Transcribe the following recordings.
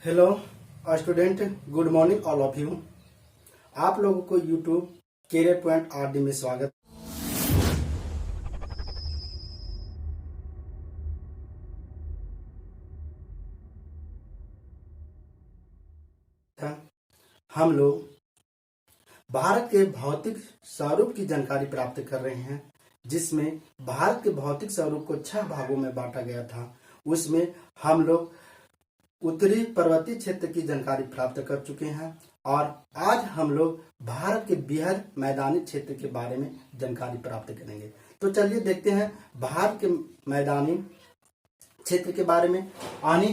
Hello student, good morning all of you. आप लोगों को यूट्यूब कैरियर पॉइंट आरडी में स्वागत है। हम लोग भारत के भौतिक स्वरूप की जानकारी प्राप्त कर रहे हैं, जिसमें भारत के भौतिक स्वरूप को 6 भागों में बांटा गया था। उसमें हम लोग उत्तरी पर्वतीय क्षेत्र की जानकारी प्राप्त कर चुके हैं और आज हम लोग भारत के बृहद मैदानी क्षेत्र के बारे में जानकारी प्राप्त करेंगे। तो चलिए देखते हैं भारत के मैदानी क्षेत्र के बारे में, यानी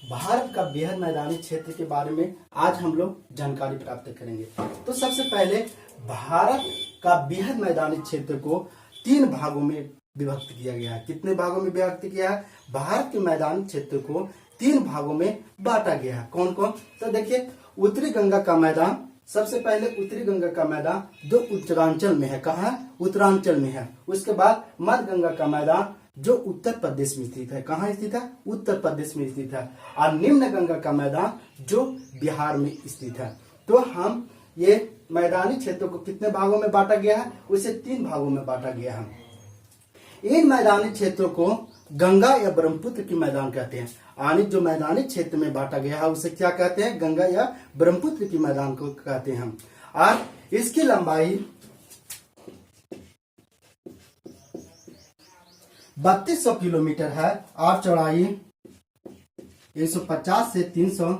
भारत का बृहद मैदानी क्षेत्र के बारे में आज हम लोग जानकारी प्राप्त करेंगे। तो सबसे पहले भारत का बृहद मैदानी क्षेत्र को 3 भागों में विभक्त किया गया है। कितने भागों में विभक्त किया है? भारत के मैदानी क्षेत्र को 3 भागों में बांटा गया है। कौन कौन? तो देखिए, उत्तरी गंगा का मैदान, सबसे पहले उत्तरी गंगा का मैदान जो उत्तरांचल में है। कहाँ है? उत्तरांचल में है। उसके बाद मध्य गंगा का मैदान जो उत्तर प्रदेश में स्थित है। कहाँ स्थित है? उत्तर प्रदेश में स्थित है। और निम्न गंगा का मैदान जो बिहार में स्थित है। तो हम ये मैदानी क्षेत्र को कितने भागों में बांटा गया है? उसे 3 भागों में बांटा गया है। इन मैदानी क्षेत्रों को गंगा या ब्रह्मपुत्र की मैदान कहते हैं। यानी जो मैदानी क्षेत्र में बांटा गया है उसे क्या कहते हैं? गंगा या ब्रह्मपुत्र की मैदान को कहते हैं। और इसकी लंबाई 3200 किलोमीटर है और चौड़ाई 150 से 300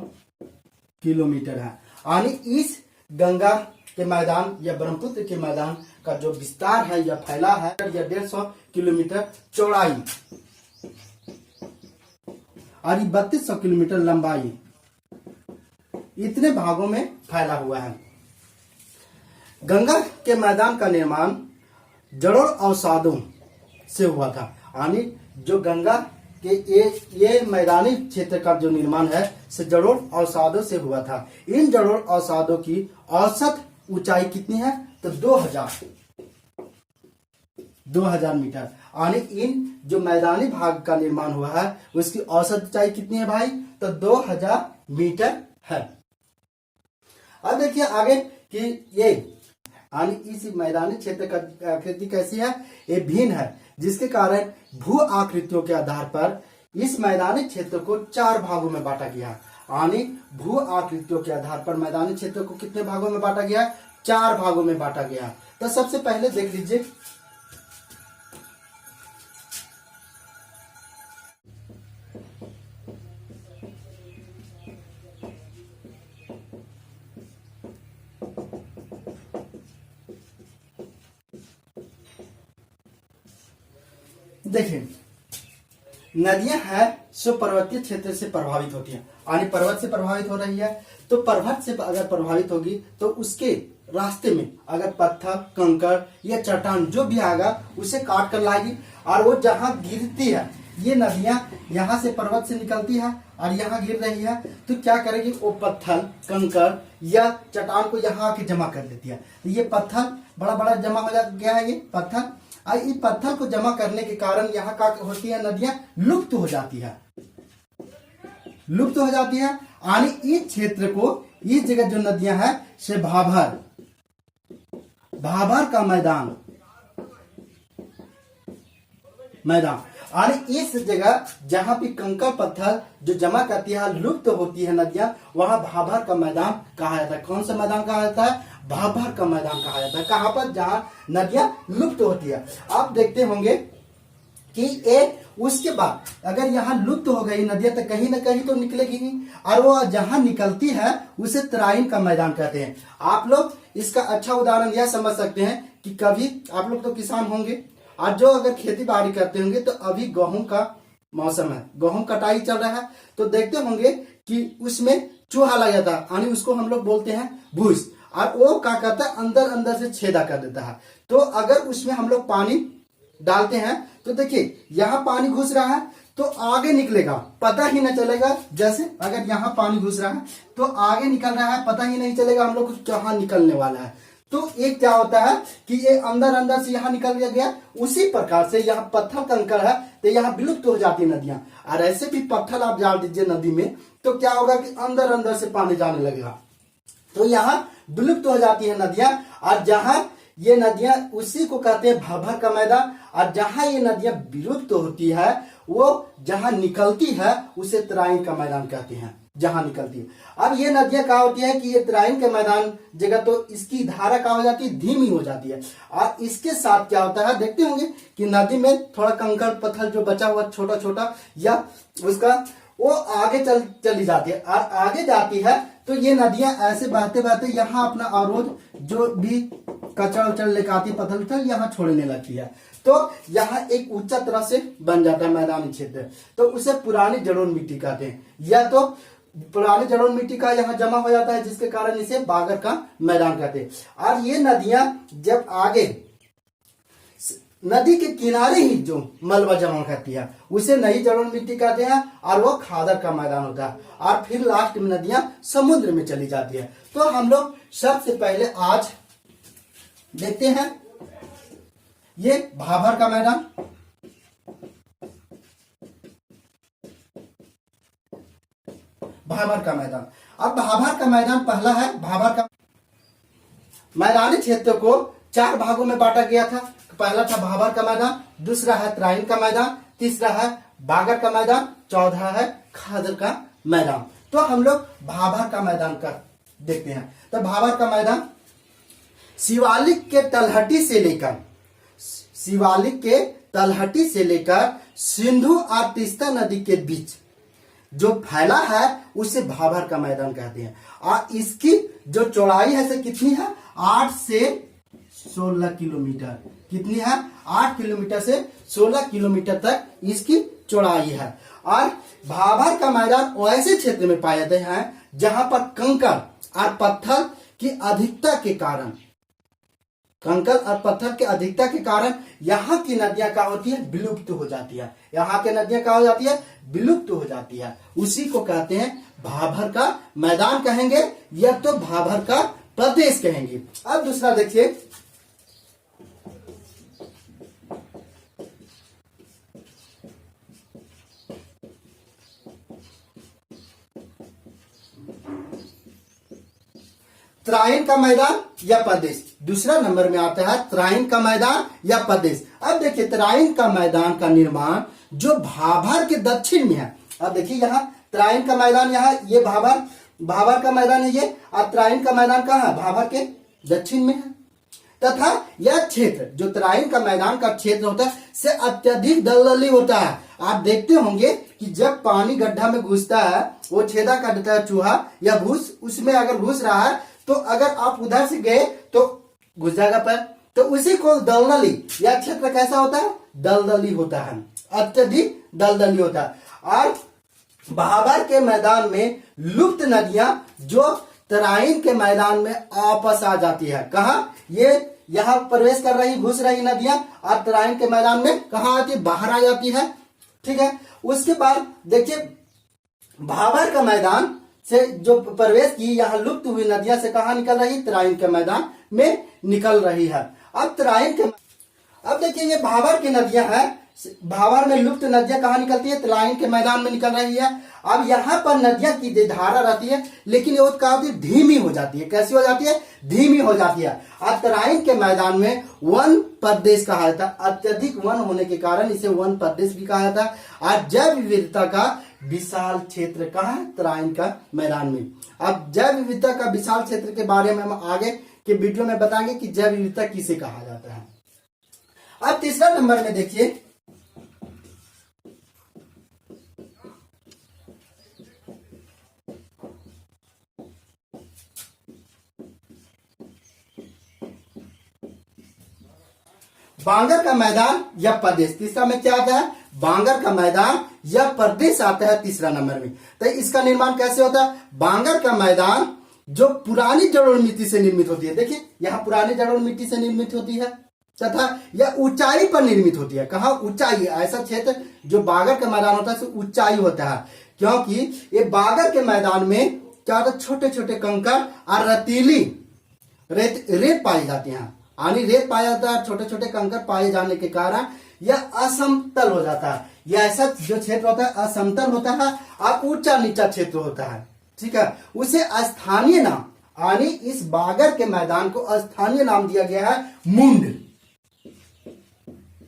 किलोमीटर है। यानी इस गंगा के मैदान या ब्रह्मपुत्र के मैदान का जो विस्तार है या फैला है या 150 किलोमीटर चौड़ाई और 3200 किलोमीटर लंबाई, इतने भागों में फैला हुआ है। गंगा के मैदान का निर्माण जड़ोल अवसादों से हुआ था। यानी जो गंगा के ये मैदानी क्षेत्र का जो निर्माण है से जड़ोल अवसादों से हुआ था। इन जड़ोल अवसादों की औसत ऊंचाई कितनी है? तो 2000 मीटर। यानी इन जो मैदानी भाग का निर्माण हुआ है उसकी औसत ऊंचाई कितनी है भाई? तो 2000 मीटर है। अब देखिए आगे कि ये यानी इस मैदानी क्षेत्र का आकृति कैसी है? ये भिन्न है, जिसके कारण भू आकृतियों के आधार पर इस मैदानी क्षेत्र को 4 भागों में बांटा गया। यानी भू आकृतियों के आधार पर मैदानी क्षेत्र को कितने भागों में बांटा गया? 4 भागों में बांटा गया। तो सबसे पहले देख लीजिए, देखिए नदियां हैं जो पर्वतीय क्षेत्र से प्रभावित होती हैं। यानी पर्वत से प्रभावित हो रही है तो पर्वत से अगर प्रभावित होगी तो उसके रास्ते में अगर पत्थर, कंकड़ या चट्टान जो भी आएगा उसे काट कर लाएगी। और वो जहां गिरती है, ये नदियां यहाँ से पर्वत से निकलती है और यहाँ गिर रही है, तो क्या करेगी? वो पत्थर, कंकड़ या चट्टान को यहाँ आके जमा कर लेती है। तो ये पत्थर बड़ा बड़ा जमा हो गया है। ये पत्थर और इस पत्थर को जमा करने के कारण यहाँ का होती है नदियां लुप्त हो जाती है। यानी इस क्षेत्र को, इस जगह जो नदियां हैं से भाभर का मैदान यानी इस जगह जहां भी कंकड़ पत्थर जो जमा करती है, लुप्त होती है नदियां, वहां भाभर का मैदान कहा जाता है। कौन सा मैदान कहा जाता है? भाभर का मैदान कहा जाता है। कहां पर? जहां नदियां लुप्त होती है। आप देखते होंगे कि उसके बाद अगर यहाँ लुप्त हो गई नदियां तो कहीं ना कहीं तो निकलेगी ही, और वो जहां निकलती है उसे तराइन का मैदान कहते हैं। आप लोग इसका अच्छा उदाहरण यह समझ सकते हैं कि कभी आप लोग तो किसान होंगे और जो अगर खेती बाड़ी करते होंगे तो अभी गेहूं का मौसम है, गेहूं कटाई चल रहा है, तो देखते होंगे कि उसमें चूहा लग जाता है। यानी उसको हम लोग बोलते हैं भूस, और वो क्या करता है? अंदर से छेदा कर देता है। तो अगर उसमें हम लोग पानी डालते हैं तो देखिए यहाँ पानी घुस रहा है तो आगे निकलेगा, पता ही न चलेगा। जैसे अगर यहाँ पानी घुस रहा है तो आगे निकल रहा है, पता ही नहीं चलेगा हम लोग को कहाँ निकलने वाला है। तो एक क्या होता है कि ये अंदर से यहाँ निकल गया। उसी प्रकार से यहाँ पत्थर कंकड़ है तो यहाँ विलुप्त हो जाती है नदियां। और ऐसे भी पत्थर आप डाल दीजिए नदी में तो क्या होगा कि अंदर अंदर से पानी जाने लगेगा, तो यहाँ विलुप्त हो जाती है नदियां। और जहां ये नदियां, उसी को कहते हैं भाभर का मैदान। और जहां ये नदियां विलुप्त होती है, वो जहां निकलती है उसे तराइन का मैदान कहते हैं, जहां निकलती है। अब ये नदियां कहा होती है कि ये तराइन के मैदान जगह, तो इसकी धारा क्या हो जाती है, धीमी हो जाती है। और इसके साथ क्या होता है, देखते होंगे कि नदी में थोड़ा कंकड़ पत्थर जो बचा हुआ छोटा छोटा, या उसका वो आगे चली जाती है। और आगे जाती है तो ये नदियां ऐसे बहते बहते यहाँ अपना अवरोध जो भी कचरा उचड़ लेकर आती, पत्थर उथल यहाँ छोड़ने लगती है। तो यहाँ एक ऊंचा तरह से बन जाता है मैदानी क्षेत्र, तो उसे पुरानी जलोढ़ मिट्टी कहते हैं। या तो पुरानी जलोढ़ मिट्टी का यहाँ जमा हो जाता है, जिसके कारण इसे बागर का मैदान कहते हैं। और ये नदियां जब आगे नदी के किनारे ही जो मलबा जमा करती है उसे नई जलोढ़ मिट्टी कहते हैं, और वो खादर का मैदान होता है। और फिर लास्ट में नदियां समुद्र में चली जाती है। तो हम लोग सबसे पहले आज देखते हैं ये भाभर का मैदान। भाभर का मैदान, अब भाभर का मैदान पहला है। भाभर का मैदानी क्षेत्र को 4 भागों में बांटा गया था। पहला था भाभर का मैदान, दूसरा है तराइन का मैदान, तीसरा है बागर का मैदान, चौथा है खादर का मैदान। तो हम लोग भाभर का मैदान का देखते हैं। तो भाभर का मैदान शिवालिक के तलहटी से लेकर सिंधु और तीस्ता नदी के बीच जो फैला है उसे भाभर का मैदान कहते हैं। और इसकी जो चौड़ाई है से कितनी है, 8 से 16 किलोमीटर। कितनी है, 8 किलोमीटर से 16 किलोमीटर तक इसकी चौड़ाई है। और भाभर का मैदान ऐसे क्षेत्र में पाए जाते हैं जहां पर कंकड़ और पत्थर की अधिकता के कारण यहाँ की नदियां क्या होती है, विलुप्त हो जाती है। यहाँ की नदियां क्या हो जाती है, विलुप्त हो जाती है। उसी को कहते हैं भाभर का मैदान कहेंगे, या तो भाभर का प्रदेश कहेंगे। अब दूसरा देखिए, तराइन का मैदान या प्रदेश। दूसरा नंबर में आता है तराइन का मैदान या प्रदेश। अब देखिए तराइन का मैदान का निर्माण जो भाभर के दक्षिण में है। अब देखिए यहाँ तराइन का मैदान, यहाँ ये भाभर का मैदान है ये, और तराइन का मैदान कहाँ है, भाभर के दक्षिण में है। तथा यह क्षेत्र जो तराइन का मैदान का क्षेत्र होता है से अत्यधिक दलदली होता है। आप देखते होंगे कि जब पानी गड्ढा में घुसता है, वो छेदा कर देता है चूहा या भूस, उसमें अगर घुस रहा है तो अगर आप उधर से गए तो घुस जाएगा पैर। तो उसी को दलदली, यह क्षेत्र कैसा होता है, दलदली होता है, अत्यधिक दलदली होता है। और भाभर के मैदान में लुप्त नदियां जो तराइन के मैदान में आपस आ जाती है। कहा, ये यहाँ प्रवेश कर रही, घुस रही नदियां, और तराइन के मैदान में कहा आती, बाहर आ जाती है। ठीक है, उसके बाद देखिए भाभर का मैदान से जो प्रवेश की, यहाँ लुप्त हुई नदियां से कहा निकल रही, तराइन के मैदान में निकल रही है। अब देखिए ये भाभर की नदियां हैं, भाभर में लुप्त नदियां कहाँ निकलती है, तराइन के मैदान में निकल रही है। अब यहाँ पर नदियां की धारा रहती है, लेकिन ये क्या होती है, धीमी हो जाती है। कैसी हो जाती है, धीमी हो जाती है। और तराइन के मैदान में वन प्रदेश कहा जाता है। अत्यधिक वन होने के कारण इसे वन प्रदेश भी कहा जाता है। और जैव विविधता का विशाल क्षेत्र कहाँ है, तराइन का मैदान में। अब जैव विविधता का विशाल क्षेत्र के बारे में हम आगे के वीडियो में बताएंगे कि जैव विविधता किसे कहा जाता है। अब तीसरा नंबर में देखिए, बांगर का मैदान या प्रदेश। तीसरा में क्या आता है, बांगर का मैदान या प्रदेश आता है तीसरा नंबर में। तो इसका निर्माण कैसे होता है, बांगर का मैदान जो पुरानी जलोढ़ मिट्टी से निर्मित होती है। देखिए यहाँ पुरानी जलोढ़ मिट्टी से निर्मित होती है, तथा यह ऊंचाई पर निर्मित होती है। कहा, ऊंचाई, ऐसा क्षेत्र जो बांगर का मैदान होता है ऊंचाई होता है, क्योंकि ये बांगर के मैदान में क्या होता है, छोटे छोटे कंकड़ और रेतीली रेत पाई जाती है। यानी रेत पाया जाता है, छोटे छोटे कंकड़ पाए जाने के कारण यह असमतल हो जाता है। ये ऐसा जो क्षेत्र होता है असमतल होता है और ऊंचा नीचा क्षेत्र होता है, ठीक है। उसे स्थानीय नाम यानी इस बागर के मैदान को स्थानीय नाम दिया गया है मुंड।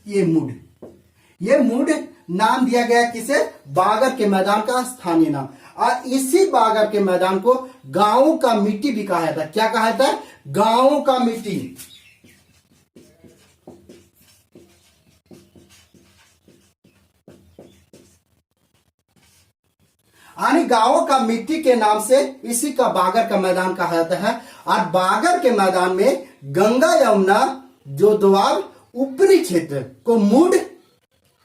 ये मुंड नाम दिया गया किसे? बागर के मैदान का स्थानीय नाम। और इसी बागर के मैदान को गांवों का मिट्टी भी कहा जाता है। क्या कहा जाता है? गांवों का मिट्टी। यानी गांवों का मिट्टी के नाम से इसी का बागर का मैदान कहा जाता है। और बागर के मैदान में गंगा यमुना जो दोआब ऊपरी क्षेत्र को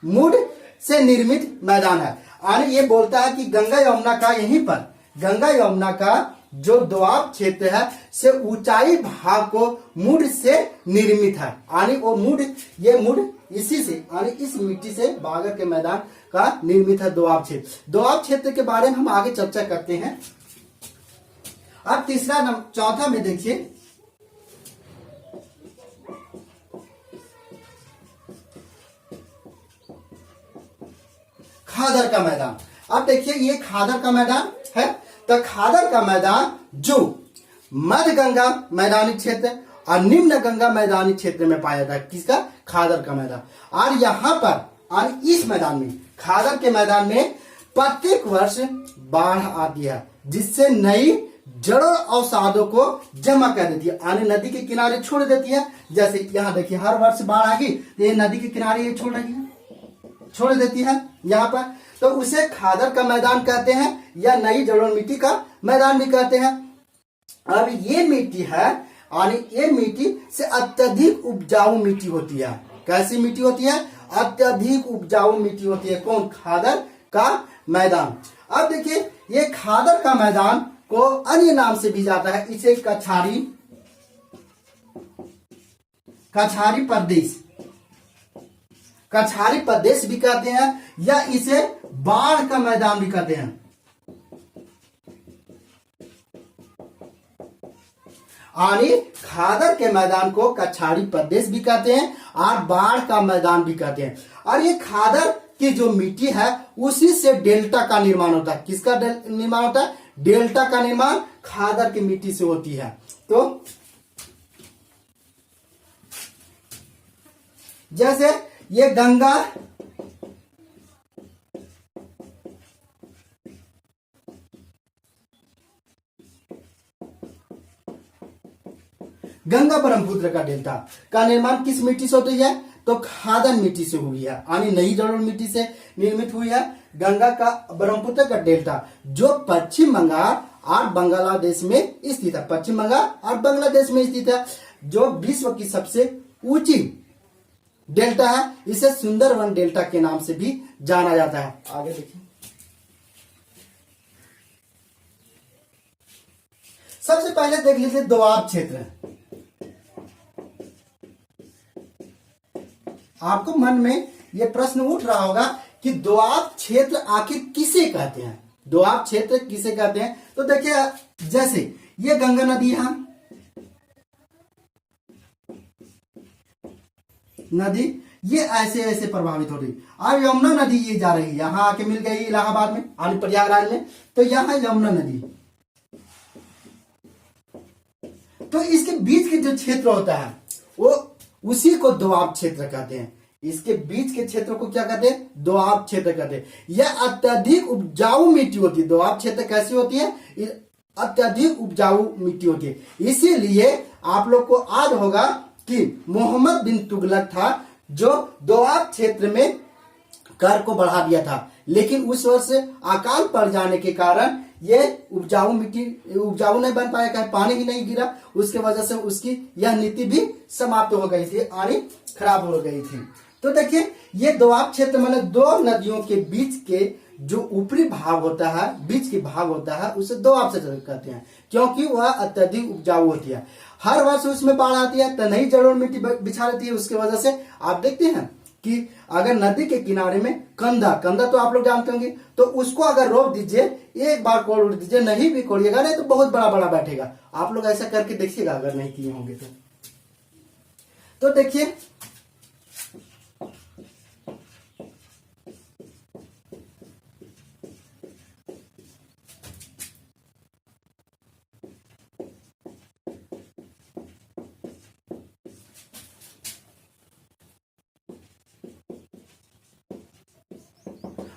मुड से निर्मित मैदान है। और ये बोलता है कि गंगा यमुना का यहीं पर गंगा यमुना का जो दोआब क्षेत्र है से ऊंचाई भाग को मुड से निर्मित है। यानी वो मुड इसी से यानी इस मिट्टी से बागर के मैदान का निर्मित है दोआब क्षेत्र। दोआब क्षेत्र के बारे में हम आगे चर्चा करते हैं। अब चौथा में देखिए, खादर का मैदान। अब देखिए ये खादर का मैदान है। तो खादर का मैदान जो मध्य गंगा मैदानी क्षेत्र और निम्न गंगा मैदानी क्षेत्र में पाया जाता है। किसका? खादर का मैदान। और यहां पर और इस मैदान में खादर के मैदान में प्रत्येक वर्ष बाढ़ आती है, जिससे नई जड़ों अवसादों को जमा कर देती है, यानी नदी के किनारे छोड़ देती है। जैसे यहाँ देखिए हर वर्ष बाढ़ आ गई तो ये नदी के किनारे ये छोड़ देती है यहाँ पर, तो उसे खादर का मैदान कहते हैं या नई जड़ों मिट्टी का मैदान भी कहते हैं। अब ये मिट्टी है यानी ये मिट्टी से अत्यधिक उपजाऊ मिट्टी होती है। कैसी मिट्टी होती है? अत्यधिक उपजाऊ मिट्टी होती है। कौन? खादर का मैदान। अब देखिए ये खादर का मैदान को अन्य नाम से भी जाता है। इसे कछारी प्रदेश भी कहते हैं या इसे बाढ़ का मैदान भी कहते हैं। यानी खादर के मैदान को कछारी प्रदेश भी कहते हैं और बाढ़ का मैदान भी कहते हैं। और ये खादर की जो मिट्टी है उसी से डेल्टा का निर्माण होता है। किसका निर्माण होता है? डेल्टा का निर्माण खादर की मिट्टी से होती है। तो जैसे ये गंगा ब्रह्मपुत्र का डेल्टा का निर्माण किस मिट्टी से होती है? तो खादर मिट्टी से हुई है, यानी नई जड़ों मिट्टी से निर्मित हुई है। गंगा का ब्रह्मपुत्र का डेल्टा जो पश्चिम बंगाल और बांग्लादेश में स्थित है। पश्चिम बंगाल और बांग्लादेश में स्थित है, जो विश्व की सबसे ऊंची डेल्टा है। इसे सुंदरवन डेल्टा के नाम से भी जाना जाता है। आगे देखिए, सबसे पहले देख लीजिए दोआब क्षेत्र। आपको मन में यह प्रश्न उठ रहा होगा कि दोआब क्षेत्र आखिर किसे कहते हैं? दोआब क्षेत्र किसे कहते हैं? तो देखिए जैसे ये गंगा नदी ये ऐसे प्रभावित हो रही। अब यमुना नदी ये जा रही है, यहां आके मिल गई इलाहाबाद में यानी प्रयागराज में, तो यहां यमुना नदी, तो इसके बीच के जो क्षेत्र होता है वो उसी को दोआब क्षेत्र कहते हैं। इसके बीच के क्षेत्र को क्या कहते हैं? दोआब क्षेत्र कहते हैं। यह अत्यधिक उपजाऊ मिट्टी होती है। दोआब क्षेत्र कैसी होती है? अत्यधिक उपजाऊ मिट्टी होती है। इसीलिए आप लोग को याद होगा कि मोहम्मद बिन तुगलक था जो दोआब क्षेत्र में कर को बढ़ा दिया था, लेकिन उस वर्ष अकाल पड़ जाने के कारण ये उपजाऊ नहीं बन पाया, कहीं पानी ही नहीं गिरा, उसके वजह से उसकी यह नीति भी समाप्त हो गई थी, यानी खराब हो गई थी। तो देखिए ये दोआब क्षेत्र मतलब दो नदियों के बीच के जो ऊपरी भाग होता है, बीच के भाग होता है, उसे दोआब क्षेत्र कहते हैं, क्योंकि वह अत्यधिक उपजाऊ होती है। हर वर्ष उसमें बाढ़ आती है तो नई जड़ों मिट्टी बिछा रहती है। उसके वजह से आप देखते हैं कि अगर नदी के किनारे में कंधा तो आप लोग जानते होंगे, तो उसको अगर रोक दीजिए, एक बार कोड़ दीजिए, नहीं भी कोड़िएगा नहीं तो बहुत बड़ा बैठेगा। आप लोग ऐसा करके देखिएगा अगर नहीं किए होंगे तो देखिए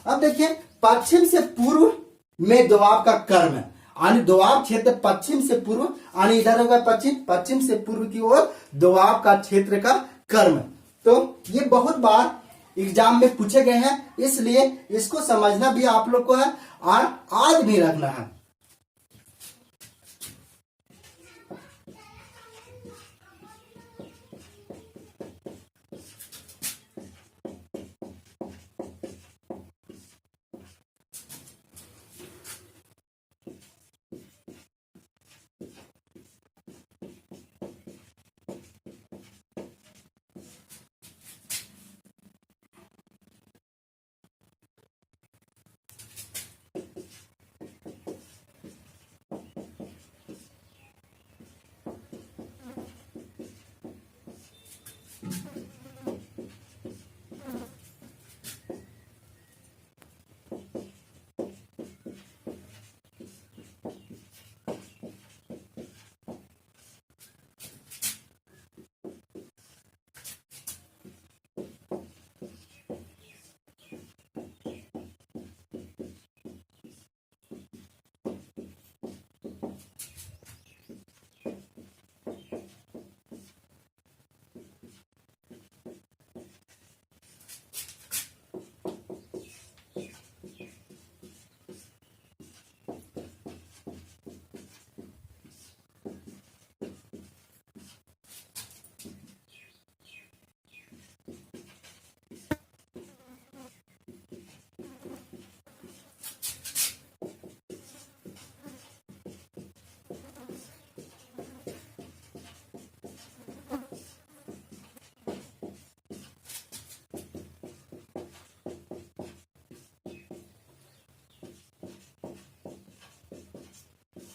अब देखिए पश्चिम से पूर्व में दोआब का कर्म है, यानी दोआब क्षेत्र पश्चिम से पूर्व, यानी इधर होगा पश्चिम, पश्चिम से पूर्व की ओर दोआब का क्षेत्र का कर्म। तो ये बहुत बार एग्जाम में पूछे गए हैं, इसलिए इसको समझना भी आप लोग को है और आज भी रखना है।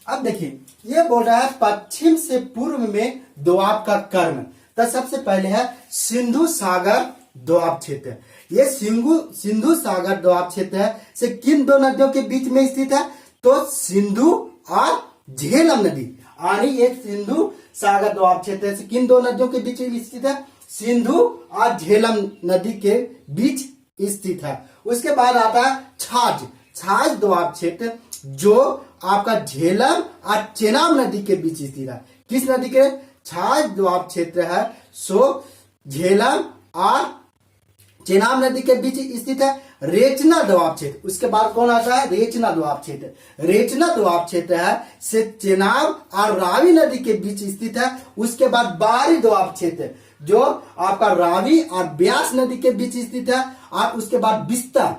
अब देखिए ये बोल रहा है पश्चिम से पूर्व में दोआब का कर्म। तो सबसे पहले है सिंधु सागर दोआब क्षेत्र। ये सिंधु सागर दोआब क्षेत्र है से किन दो नदियों के बीच में स्थित है? तो सिंधु और झेलम नदी, यानी ये सिंधु सागर दोआब क्षेत्र से किन दो नदियों के बीच स्थित है? सिंधु और झेलम नदी के बीच स्थित है। उसके बाद आता है छाछ दोआब क्षेत्र, जो आपका झेलम और चेनाब नदी के बीच स्थित है। किस नदी के? छाछ दोआब क्षेत्र है सो झेलम और चेनाब नदी के बीच स्थित है। रेचना दोआब क्षेत्र, उसके बाद कौन आता है? रेचना दोआब क्षेत्र। रेचना दोआब क्षेत्र है से चेनाब और रावी नदी के बीच स्थित है। उसके बाद बारी दोआब क्षेत्र, जो आपका रावी और ब्यास नदी के बीच स्थित है। और उसके बाद बिस्तर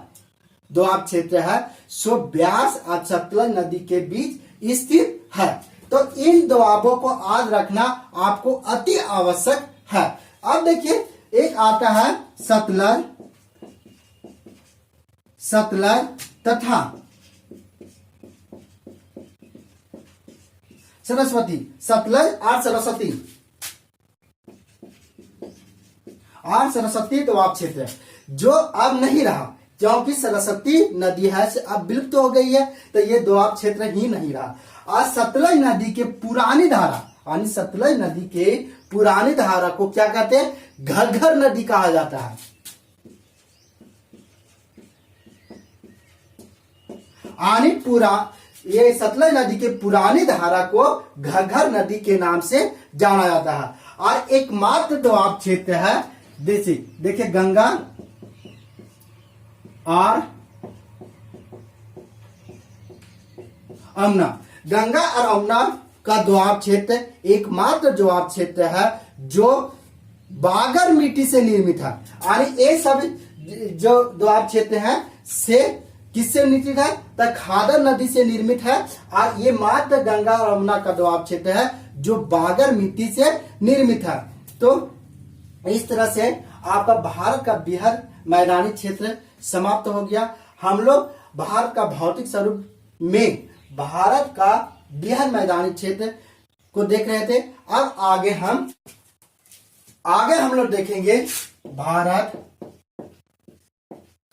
दोआब क्षेत्र है सो ब्यास और सतलज नदी के बीच स्थित है। तो इन दोआबों को याद रखना आपको अति आवश्यक है। अब देखिए एक आता है सतलज तथा सरस्वती। सतलज और सरस्वती दोआब क्षेत्र जो अब नहीं रहा, क्योंकि सरस्वती नदी है से अब विलुप्त हो गई है, तो ये दोआब क्षेत्र ही नहीं रहा। और सतलज नदी के पुरानी धारा, यानी सतलज नदी के पुरानी धारा को क्या कहते हैं? घग्घर नदी कहा जाता है। ये सतलज नदी के पुरानी धारा को घग्घर नदी के नाम से जाना जाता है। और एकमात्र दोआब क्षेत्र है देखिए गंगा और अमना। गंगा और अमना का दोआब क्षेत्र एकमात्र दोआब क्षेत्र है जो बागर मिट्टी से निर्मित है। यानी ये सब जो दोआब क्षेत्र है से किससे निर्मित है? तो खादर नदी से निर्मित है। और ये मात्र गंगा और अमना का दोआब क्षेत्र है जो बागर मिट्टी से निर्मित है। तो इस तरह से आपका भारत का बृहद मैदानी क्षेत्र समाप्त हो गया। हम लोग भारत का भौतिक स्वरूप में भारत का बृहद मैदानी क्षेत्र को देख रहे थे। अब आगे हम लोग देखेंगे भारत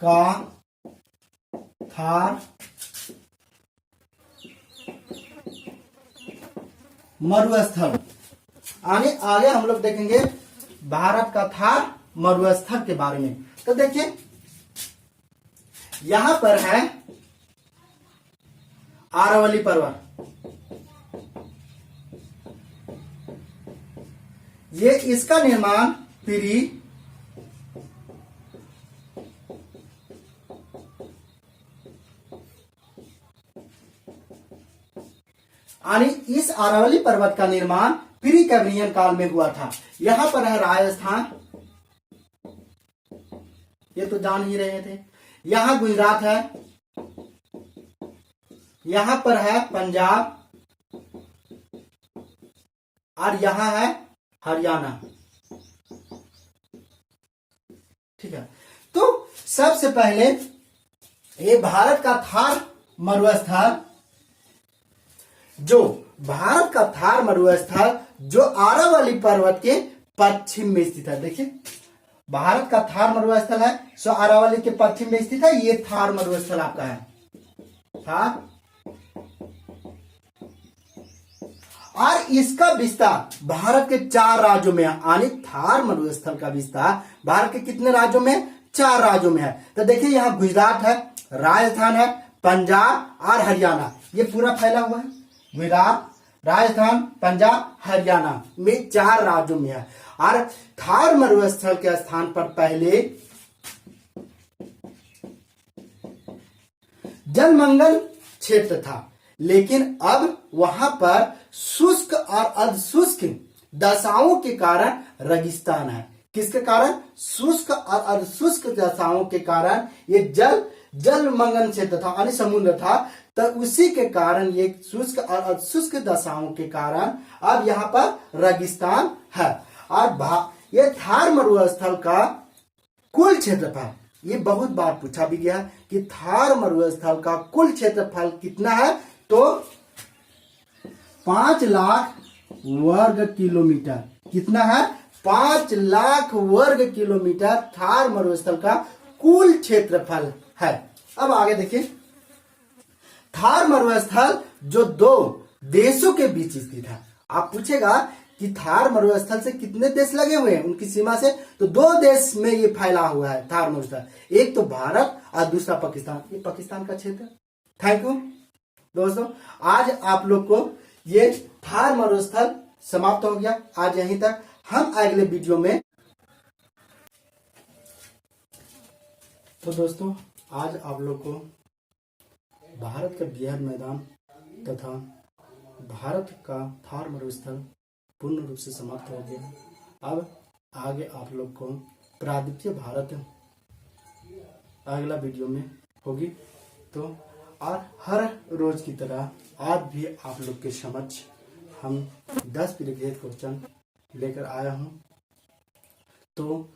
का थार मरुस्थल, आगे हम लोग देखेंगे भारत का थार मरुस्थल के बारे में। तो देखिए यहां पर है आरावली पर्वत, ये इसका निर्माण पिरी यानी इस अरावली पर्वत का निर्माण प्री कैम्ब्रियन काल में हुआ था। यहां पर है राजस्थान, ये तो जान ही रहे थे। यहां गुजरात है, यहां पर है पंजाब, और यहां है हरियाणा। ठीक है, तो सबसे पहले ये भारत का थार मरुस्थल, जो भारत का थार मरुस्थल जो आरावली पर्वत के पश्चिम में स्थित है। देखिए भारत का थार मरुस्थल है, सो आरावली के पश्चिम में स्थित है। ये थार मरुस्थल आपका है, थार। और इसका विस्तार भारत के 4 राज्यों में है, यानी थार मरुस्थल का विस्तार भारत के कितने राज्यों में? 4 राज्यों में है। तो देखिए यहां गुजरात है, राजस्थान है, पंजाब और हरियाणा, ये पूरा फैला हुआ है। गुजरात, राजस्थान, पंजाब, हरियाणा में 4 राज्यों में है। और थार मरुस्थल के स्थान पर पहले जलमंगल क्षेत्र था, लेकिन अब वहां पर शुष्क और अर्धशुष्क दशाओं के कारण रेगिस्तान है। किसके कारण? शुष्क और अर्धशुष्क दशाओं के कारण ये जलमंगल क्षेत्र था, यानी समुद्र था। तो उसी के कारण ये शुष्क और अर्धशुष्क दशाओं के कारण अब यहाँ पर रेगिस्तान है। और ये थार मरुस्थल का कुल क्षेत्रफल, ये बहुत बार पूछा भी गया कि थार मरुस्थल का कुल क्षेत्रफल कितना है? तो 5 लाख वर्ग किलोमीटर। कितना है? 5 लाख वर्ग किलोमीटर थार मरुस्थल का कुल क्षेत्रफल है। अब आगे देखिए, थार मरुस्थल जो 2 देशों के बीच स्थित है। आप पूछेगा कि थार मरुस्थल से कितने देश लगे हुए हैं उनकी सीमा से, तो 2 देश में ये फैला हुआ है थार मरुस्थल, एक तो भारत और दूसरा पाकिस्तान। ये पाकिस्तान का क्षेत्र। थैंक यू दोस्तों, आज आप लोग को ये थार मरुस्थल समाप्त हो गया। आज यहीं तक, हम अगले वीडियो में। तो दोस्तों आज आप लोग को भारत का बृहद मैदान तथा भारत का थार मरुस्थल पूर्ण रूप से समाप्त हो गया। अब आगे आप लोग को प्रायद्वीपीय भारत अगला वीडियो में होगी। तो और हर रोज की तरह आज भी आप लोग के समक्ष हम 10 प्रीवियस क्वेश्चन लेकर आया हूं। तो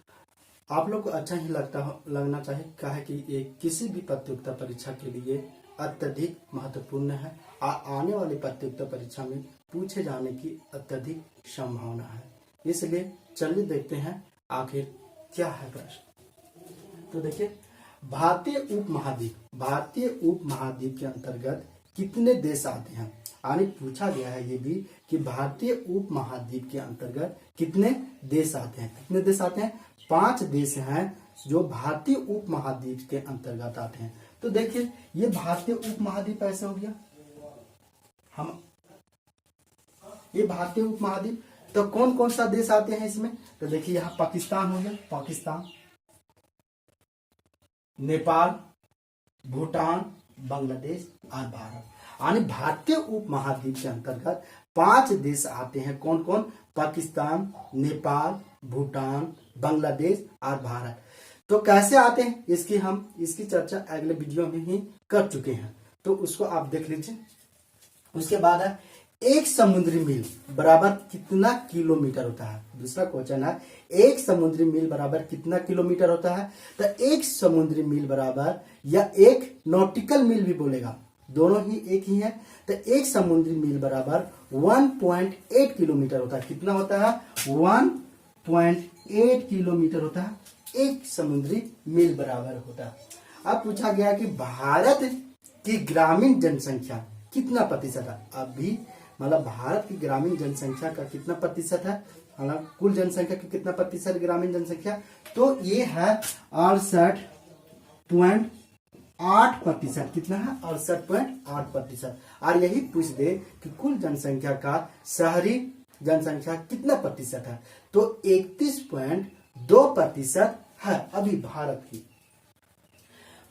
आप लोग को अच्छा ही लगना चाहिए, क्या है कि ये किसी भी प्रतियोगिता परीक्षा के लिए अत्यधिक महत्वपूर्ण है और आने वाली प्रतियोगिता परीक्षा में पूछे जाने की अत्यधिक संभावना है। इसलिए चलिए देखते हैं आखिर क्या है प्रश्न। तो देखिए, भारतीय उपमहाद्वीप के अंतर्गत कितने देश आते हैं? यानी पूछा गया है ये भी कि भारतीय उपमहाद्वीप के अंतर्गत कितने देश आते हैं। कितने देश आते हैं? 5 देश हैं जो भारतीय उपमहाद्वीप के अंतर्गत आते हैं। तो देखिए ये भारतीय उपमहाद्वीप ऐसे हो गया, हम ये भारतीय उपमहाद्वीप। तो कौन कौन सा देश आते हैं इसमें? तो देखिए यहाँ पाकिस्तान हो गया, पाकिस्तान, नेपाल, भूटान, बांग्लादेश और भारत। यानी भारतीय उपमहाद्वीप के अंतर्गत 5 देश आते हैं। कौन कौन? पाकिस्तान, नेपाल, भूटान, बांग्लादेश और भारत। तो कैसे आते हैं इसकी चर्चा अगले वीडियो में ही कर चुके हैं, तो उसको आप देख लीजिए। उसके बाद है 1 समुद्री मील बराबर कितना किलोमीटर होता है? दूसरा क्वेश्चन है 1 समुद्री मील बराबर कितना किलोमीटर होता है? तो 1 समुद्री मील बराबर, या 1 नॉटिकल मील भी बोलेगा, दोनों ही एक ही है। तो 1 समुद्री मील बराबर 1.8 किलोमीटर होता है। कितना होता है? 1.8 किलोमीटर होता है, 1 समुद्री मील बराबर होता है। अब पूछा गया कि भारत की ग्रामीण जनसंख्या कितना प्रतिशत है? अभी मतलब भारत की ग्रामीण जनसंख्या का कितना प्रतिशत है, मतलब कुल जनसंख्या की कितना प्रतिशत ग्रामीण जनसंख्या? तो ये है 68.5 68%। कितना है? 68.8%। और यही पूछ दे कि कुल जनसंख्या का शहरी जनसंख्या कितना प्रतिशत है, तो 31.2% है अभी भारत की।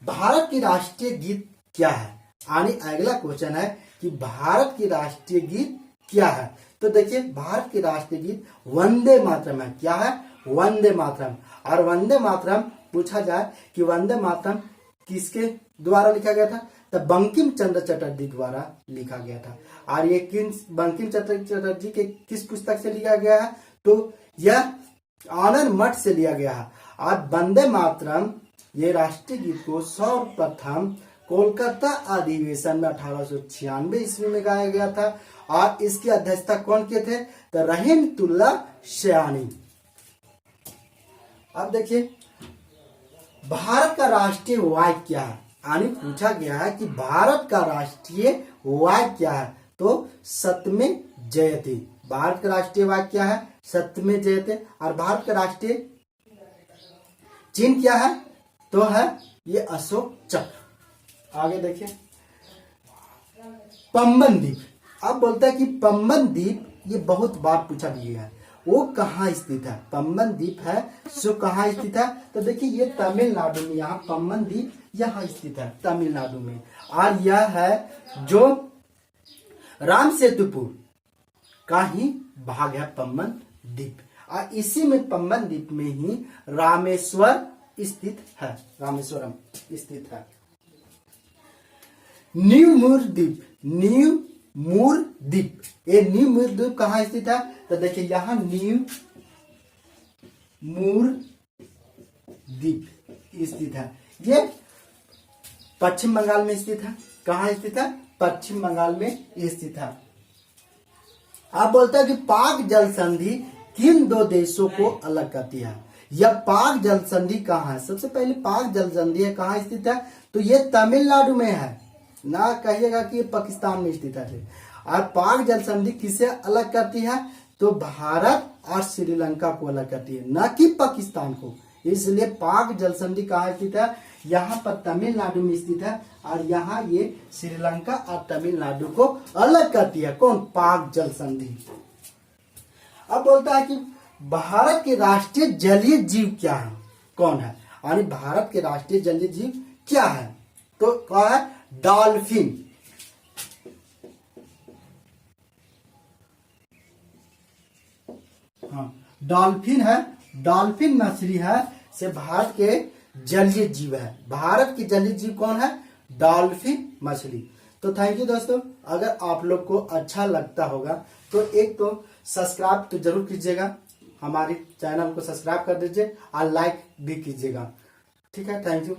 भारत की राष्ट्रीय गीत क्या है? यानी अगला क्वेश्चन है कि भारत की राष्ट्रीय गीत क्या है। तो देखिए, भारत की राष्ट्रीय गीत वंदे मातरम है। क्या है? वंदे मातरम। और वंदे मातरम पूछा जाए कि वंदे मातरम किसके द्वारा लिखा गया था, तो बंकिम चंद्र चटर्जी द्वारा लिखा गया था। और ये बंकिम चंद्र चटर्जी के किस पुस्तक से लिया गया है, तो यह आनंद मठ से लिया गया है। और वंदे मातरम ये राष्ट्रीय गीत को सर्वप्रथम कोलकाता अधिवेशन में 1896 ईस्वी में गाया गया था। और इसकी अध्यक्षता कौन किए थे, तो रहमतुल्लाह सयानी। अब देखिए, भारत का राष्ट्रीय वाक्य क्या है? यानी पूछा गया है कि भारत का राष्ट्रीय वाक्य क्या है, तो सत्यमेव जयते। भारत का राष्ट्रीय वाक्य क्या है? सत्यमेव जयते। और भारत का राष्ट्रीय चिन्ह क्या है, तो है ये अशोक चक्र। आगे देखिए, पंबन द्वीप। अब बोलता है कि पंबन द्वीप, ये बहुत बार पूछा गया है, वो कहाँ स्थित है? पंबन द्वीप है सो कहाँ स्थित है, तो देखिए ये तमिलनाडु में, यहाँ पंबन द्वीप यहाँ स्थित है तमिलनाडु में। और यह है जो राम सेतुपुर का ही भाग है पंबन द्वीप। और इसी में पंबन द्वीप में ही रामेश्वर स्थित है, रामेश्वरम स्थित है। न्यू मूर द्वीप, न्यू मूर द्वीप, ये न्यू मूर द्वीप कहाँ स्थित है, तो देखिए यहाँ न्यू मूर द्वीप स्थित है। ये पश्चिम बंगाल में स्थित है। कहाँ स्थित है? पश्चिम बंगाल में स्थित है। आप बोलते हैं कि पाक जल संधि किन दो देशों को अलग करती है? यह पाक जल संधि कहाँ है? सबसे पहले पाक जल संधि है कहाँ स्थित है, तो ये तमिलनाडु में है। ना कहिएगा कि ये पाकिस्तान में स्थित है। और पाक जल संधि किसे अलग करती है, तो भारत और श्रीलंका को अलग करती है, न कि पाकिस्तान को। इसलिए पाक जल संधि कहाँ स्थित है? यहाँ पर तमिलनाडु में स्थित है। और यहाँ ये श्रीलंका और तमिलनाडु को अलग करती है। कौन? पाक जल संधि। अब बोलता है कि भारत के राष्ट्रीय जलीय जीव क्या है, कौन है? यानी भारत के राष्ट्रीय जलीय जीव क्या है, तो क्या है? डॉल्फिन। हाँ, डॉल्फिन है। डॉल्फिन मछली है से भारत के जलीय जीव है। भारत की जलीय जीव कौन है? डॉल्फिन मछली। तो थैंक यू दोस्तों। अगर आप लोग को अच्छा लगता होगा तो एक तो सब्सक्राइब तो जरूर कीजिएगा, हमारे चैनल को सब्सक्राइब कर दीजिए और लाइक भी कीजिएगा। ठीक है, थैंक यू।